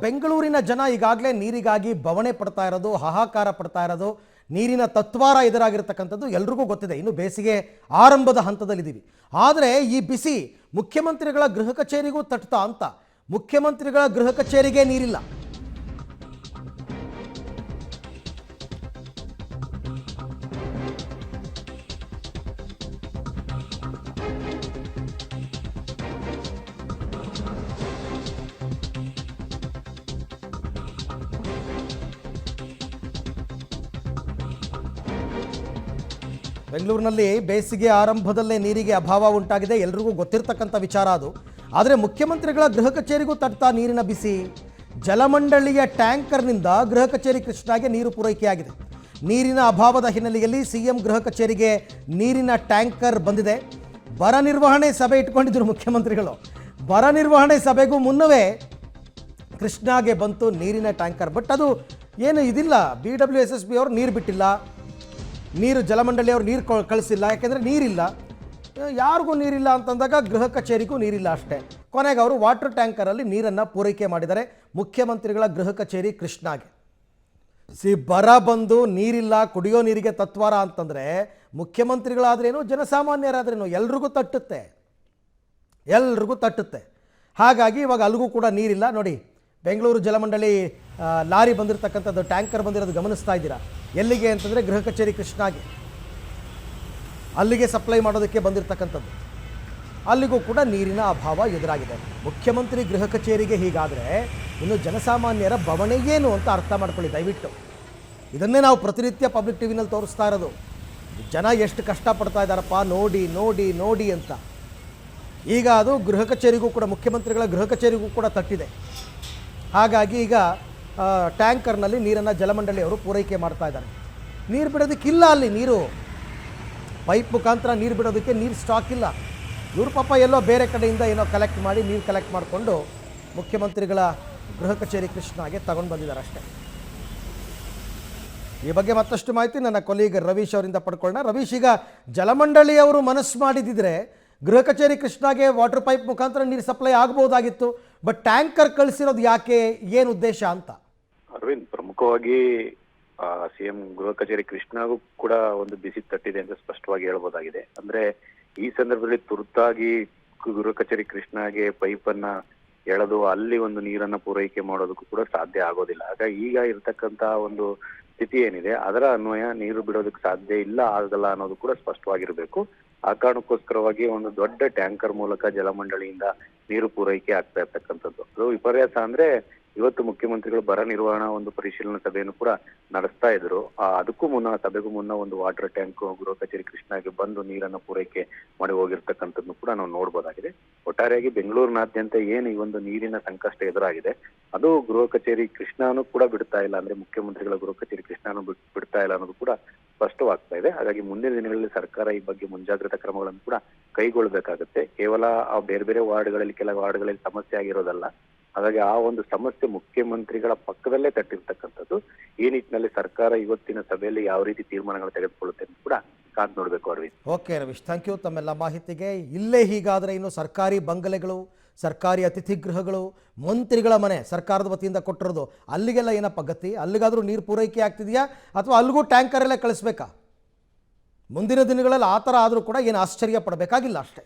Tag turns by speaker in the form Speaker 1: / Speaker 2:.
Speaker 1: ಬೆಂಗಳೂರಿನ ಜನ ಈಗಾಗಲೇ ನೀರಿಗಾಗಿ ಬವಣೆ ಪಡ್ತಾ ಇರೋದು, ಹಾಹಾಕಾರ ಪಡ್ತಾ ಇರೋದು, ನೀರಿನ ತತ್ವಾರ ಎದುರಾಗಿರ್ತಕ್ಕಂಥದ್ದು ಎಲ್ರಿಗೂ ಗೊತ್ತಿದೆ. ಇನ್ನು ಬೇಸಿಗೆ ಆರಂಭದ ಹಂತದಲ್ಲಿದ್ದೀವಿ. ಆದರೆ ಈ ಬಿಸಿ ಮುಖ್ಯಮಂತ್ರಿಗಳ ಗೃಹ ಕಚೇರಿಗೂ ತಟ್ತಾ ಅಂತ. ಮುಖ್ಯಮಂತ್ರಿಗಳ ಗೃಹ ಕಚೇರಿಗೆ ನೀರಿಲ್ಲ. ಬೆಂಗಳೂರಿನಲ್ಲಿ ಬೇಸಿಗೆ ಆರಂಭದಲ್ಲೇ ನೀರಿಗೆ ಅಭಾವ ಉಂಟಾಗಿದೆ, ಎಲ್ರಿಗೂ ಗೊತ್ತಿರತಕ್ಕಂಥ ವಿಚಾರ ಅದು. ಆದರೆ ಮುಖ್ಯಮಂತ್ರಿಗಳ ಗೃಹ ಕಚೇರಿಗೂ ತಟ್ತಾ ನೀರಿನ ಬಿಸಿ. ಜಲಮಂಡಳಿಯ ಟ್ಯಾಂಕರ್ನಿಂದ ಗೃಹ ಕಚೇರಿ ಕೃಷ್ಣಾಗೆ ನೀರು ಪೂರೈಕೆಯಾಗಿದೆ. ನೀರಿನ ಅಭಾವದ ಹಿನ್ನೆಲೆಯಲ್ಲಿ ಸಿಎಂ ಗೃಹ ಕಚೇರಿಗೆ ನೀರಿನ ಟ್ಯಾಂಕರ್ ಬಂದಿದೆ. ಬರ ನಿರ್ವಹಣೆ ಸಭೆ ಇಟ್ಕೊಂಡಿದ್ದರು ಮುಖ್ಯಮಂತ್ರಿಗಳು. ಬರ ನಿರ್ವಹಣೆ ಸಭೆಗೂ ಮುನ್ನವೇ ಕೃಷ್ಣಾಗೆ ಬಂತು ನೀರಿನ ಟ್ಯಾಂಕರ್. ಬಟ್ ಅದು ಏನು ಇದಿಲ್ಲ, BWSSB ಅವರು ನೀರು ಬಿಟ್ಟಿಲ್ಲ, ನೀರು ಜಲಮಂಡಳಿಯವರು ನೀರು ಕಳಿಸಿಲ್ಲ. ಯಾಕೆಂದರೆ ನೀರಿಲ್ಲ, ಯಾರಿಗೂ ನೀರಿಲ್ಲ ಅಂತಂದಾಗ ಗೃಹ ಕಚೇರಿಗೂ ನೀರಿಲ್ಲ ಅಷ್ಟೇ. ಕೊನೆಗೆ ಅವರು ವಾಟರ್ ಟ್ಯಾಂಕರಲ್ಲಿ ನೀರನ್ನು ಪೂರೈಕೆ ಮಾಡಿದ್ದಾರೆ ಮುಖ್ಯಮಂತ್ರಿಗಳ ಗೃಹ ಕಚೇರಿ ಕೃಷ್ಣಾಗೆ. ಬರ ಬಂದು ನೀರಿಲ್ಲ, ಕುಡಿಯೋ ನೀರಿಗೆ ತತ್ವಾರ ಅಂತಂದರೆ ಮುಖ್ಯಮಂತ್ರಿಗಳಾದ್ರೇನು, ಜನಸಾಮಾನ್ಯರಾದ್ರೇನು ಎಲ್ರಿಗೂ ತಟ್ಟುತ್ತೆ, ಎಲ್ರಿಗೂ ತಟ್ಟುತ್ತೆ. ಹಾಗಾಗಿ ಇವಾಗ ಅಲ್ಲಿಗೂ ಕೂಡ ನೀರಿಲ್ಲ. ನೋಡಿ, ಬೆಂಗಳೂರು ಜಲಮಂಡಳಿ ಲಾರಿ ಬಂದಿರತಕ್ಕಂಥದ್ದು, ಟ್ಯಾಂಕರ್ ಬಂದಿರೋದು ಗಮನಿಸ್ತಾ ಇದ್ದೀರಾ. ಎಲ್ಲಿಗೆ ಅಂತಂದರೆ ಗೃಹ ಕಚೇರಿ ಕೃಷ್ಣಾಗೆ, ಅಲ್ಲಿಗೆ ಸಪ್ಲೈ ಮಾಡೋದಕ್ಕೆ ಬಂದಿರತಕ್ಕಂಥದ್ದು. ಅಲ್ಲಿಗೂ ಕೂಡ ನೀರಿನ ಅಭಾವ ಎದುರಾಗಿದೆ. ಮುಖ್ಯಮಂತ್ರಿ ಗೃಹ ಕಚೇರಿಗೆ ಹೀಗಾದರೆ ಇನ್ನು ಜನಸಾಮಾನ್ಯರ ಬವಣೆ ಏನು ಅಂತ ಅರ್ಥ ಮಾಡ್ಕೊಳ್ಳಿ ದಯವಿಟ್ಟು. ಇದನ್ನೇ ನಾವು ಪ್ರತಿನಿತ್ಯ ಪಬ್ಲಿಕ್ ಟಿವಿನಲ್ಲಿ ತೋರಿಸ್ತಾ ಇರೋದು. ಜನ ಎಷ್ಟು ಕಷ್ಟಪಡ್ತಾ ಇದ್ದಾರಪ್ಪ ನೋಡಿ ನೋಡಿ ನೋಡಿ ಅಂತ. ಈಗ ಅದು ಗೃಹ ಕಚೇರಿಗೂ ಕೂಡ, ಮುಖ್ಯಮಂತ್ರಿಗಳ ಗೃಹ ಕಚೇರಿಗೂ ಕೂಡ ತಟ್ಟಿದೆ. ಹಾಗಾಗಿ ಈಗ ಟ್ಯಾಂಕರ್ನಲ್ಲಿ ನೀರನ್ನು ಜಲಮಂಡಳಿಯವರು ಪೂರೈಕೆ ಮಾಡ್ತಾ ಇದ್ದಾರೆ. ನೀರು ಬಿಡೋದಕ್ಕಿಲ್ಲ, ಅಲ್ಲಿ ನೀರು ಪೈಪ್ ಮುಖಾಂತರ ನೀರು ಬಿಡೋದಕ್ಕೆ ನೀರು ಸ್ಟಾಕ್ ಇಲ್ಲ. ಇವ್ರ ಪಾಪ ಎಲ್ಲೋ ಬೇರೆ ಕಡೆಯಿಂದ ಏನೋ ಕಲೆಕ್ಟ್ ಮಾಡಿ, ನೀರು ಕಲೆಕ್ಟ್ ಮಾಡಿಕೊಂಡು ಮುಖ್ಯಮಂತ್ರಿಗಳ ಗೃಹ ಕಚೇರಿ ಕೃಷ್ಣಾಗೆ ತಗೊಂಡು ಬಂದಿದ್ದಾರೆ ಅಷ್ಟೇ. ಈ ಬಗ್ಗೆ ಮತ್ತಷ್ಟು ಮಾಹಿತಿ ನನ್ನ ಕೊಲೀಗ್ ರವೀಶ್ ಅವರಿಂದ ಪಡ್ಕೊಳ್ಳೋಣ. ರವೀಶ್, ಈಗ ಜಲಮಂಡಳಿಯವರು ಮನಸ್ಸು ಮಾಡಿದಿದ್ರೆ ಗೃಹ ಕಚೇರಿ ಕೃಷ್ಣಾಗೆ ವಾಟರ್ ಪೈಪ್ ಮುಖಾಂತರ ನೀರು ಸಪ್ಲೈ ಆಗ್ಬೋದಾಗಿತ್ತು. ಬಟ್ ಟ್ಯಾಂಕರ್ ಕಳಿಸಿರೋದು ಯಾಕೆ, ಏನು ಉದ್ದೇಶ ಅಂತ?
Speaker 2: ಅರವಿಂದ್, ಪ್ರಮುಖವಾಗಿ ಸಿಎಂ ಗೃಹ ಕಚೇರಿ ಕೃಷ್ಣಾಗೂ ಕೂಡ ಒಂದು ಬಿಸಿ ತಟ್ಟಿದೆ ಅಂತ ಸ್ಪಷ್ಟವಾಗಿ ಹೇಳ್ಬೋದಾಗಿದೆ. ಅಂದ್ರೆ ಈ ಸಂದರ್ಭದಲ್ಲಿ ತುರ್ತಾಗಿ ಗೃಹ ಕಚೇರಿ ಕೃಷ್ಣಾಗೆ ಪೈಪ್ ಅನ್ನ ಎಳೆದು ಅಲ್ಲಿ ಒಂದು ನೀರನ್ನ ಪೂರೈಕೆ ಮಾಡೋದಕ್ಕೂ ಕೂಡ ಸಾಧ್ಯ ಆಗೋದಿಲ್ಲ. ಹಾಗಾಗಿ ಈಗ ಇರ್ತಕ್ಕಂತ ಒಂದು ಸ್ಥಿತಿ ಏನಿದೆ ಅದರ ಅನ್ವಯ ನೀರು ಬಿಡೋದಕ್ಕೆ ಸಾಧ್ಯ ಇಲ್ಲ, ಆಗಲ್ಲ ಅನ್ನೋದು ಕೂಡ ಸ್ಪಷ್ಟವಾಗಿರ್ಬೇಕು. ಆ ಕಾರಣಕ್ಕೋಸ್ಕರವಾಗಿ ಒಂದು ದೊಡ್ಡ ಟ್ಯಾಂಕರ್ ಮೂಲಕ ಜಲಮಂಡಳಿಯಿಂದ ನೀರು ಪೂರೈಕೆ ಆಗ್ತಾ ಇರ್ತಕ್ಕಂಥದ್ದು. ಅದು ವಿಪರ್ಯಾಸ ಅಂದ್ರೆ ಇವತ್ತು ಮುಖ್ಯಮಂತ್ರಿಗಳು ಬರ ನಿರ್ವಹಣಾ ಒಂದು ಪರಿಶೀಲನಾ ಸಭೆಯನ್ನು ಕೂಡ ನಡೆಸ್ತಾ ಇದ್ರು. ಅದಕ್ಕೂ ಮುನ್ನ, ಸಭೆಗೂ ಮುನ್ನ ಒಂದು ವಾಟರ್ ಟ್ಯಾಂಕ್ ಗೃಹ ಕಚೇರಿ ಕೃಷ್ಣಾಗೆ ಬಂದು ನೀರನ್ನು ಪೂರೈಕೆ ಮಾಡಿ ಹೋಗಿರ್ತಕ್ಕಂಥದ್ದು ಕೂಡ ನಾವು ನೋಡ್ಬೋದಾಗಿದೆ. ಒಟ್ಟಾರೆಯಾಗಿ ಬೆಂಗಳೂರಿನಾದ್ಯಂತ ಏನು ಈ ಒಂದು ನೀರಿನ ಸಂಕಷ್ಟ ಎದುರಾಗಿದೆ ಅದು ಗೃಹ ಕಚೇರಿ ಕೃಷ್ಣಾನು ಕೂಡ ಬಿಡ್ತಾ ಇಲ್ಲ, ಅಂದ್ರೆ ಮುಖ್ಯಮಂತ್ರಿಗಳ ಗೃಹ ಕಚೇರಿ ಕೃಷ್ಣಾನು ಬಿಡ್ತಾ ಇಲ್ಲ ಅನ್ನೋದು ಕೂಡ ಸ್ಪಷ್ಟವಾಗ್ತಾ ಇದೆ. ಹಾಗಾಗಿ ಮುಂದಿನ ದಿನಗಳಲ್ಲಿ ಸರ್ಕಾರ ಈ ಬಗ್ಗೆ ಮುಂಜಾಗ್ರತಾ ಕ್ರಮಗಳನ್ನು ಕೂಡ ಕೈಗೊಳ್ಳಬೇಕಾಗುತ್ತೆ. ಕೇವಲ ಆ ಬೇರೆ ಬೇರೆ ವಾರ್ಡ್ಗಳಲ್ಲಿ, ಕೆಲ ವಾರ್ಡ್ಗಳಲ್ಲಿ ಸಮಸ್ಯೆ ಆಗಿರೋದಲ್ಲ. ಹಾಗಾಗಿ ಆ ಒಂದು ಸಮಸ್ಯೆ ಮುಖ್ಯಮಂತ್ರಿಗಳ ಪಕ್ಕದಲ್ಲೇ ತಟ್ಟಿರ್ತಕ್ಕಂಥದ್ದು. ಈ ನಿಟ್ಟಿನಲ್ಲಿ ಸರ್ಕಾರ ಇವತ್ತಿನ ಸಭೆಯಲ್ಲಿ ಯಾವ ರೀತಿ ತೀರ್ಮಾನಗಳು ತೆಗೆದುಕೊಳ್ಳುತ್ತೆ ಅಂತ ಕೂಡ ಕಾದ್ ನೋಡ್ಬೇಕು. Arvind,
Speaker 1: okay Ravish, thank you ತಮ್ಮೆಲ್ಲ ಮಾಹಿತಿಗೆ. ಇಲ್ಲೇ ಹೀಗಾದರೆ ಇನ್ನು ಸರ್ಕಾರಿ ಬಂಗಲೆಗಳು, ಸರ್ಕಾರಿ ಅತಿಥಿ ಗೃಹಗಳು, ಮಂತ್ರಿಗಳ ಮನೆ ಸರ್ಕಾರದ ವತಿಯಿಂದ ಕೊಟ್ಟಿರೋದು, ಅಲ್ಲಿಗೆಲ್ಲ ಏನಪ್ಪ ಗತಿ? ಅಲ್ಲಿಗಾದರೂ ನೀರು ಪೂರೈಕೆ ಆಗ್ತಿದೆಯಾ ಅಥವಾ ಅಲ್ಲಿಗೂ ಟ್ಯಾಂಕರಲ್ಲೇ ಕಳಿಸ್ಬೇಕಾ? ಮುಂದಿನ ದಿನಗಳಲ್ಲಿ ಆ ಥರ ಆದರೂ ಕೂಡ ಏನು ಆಶ್ಚರ್ಯ ಪಡಬೇಕಾಗಿಲ್ಲ ಅಷ್ಟೇ.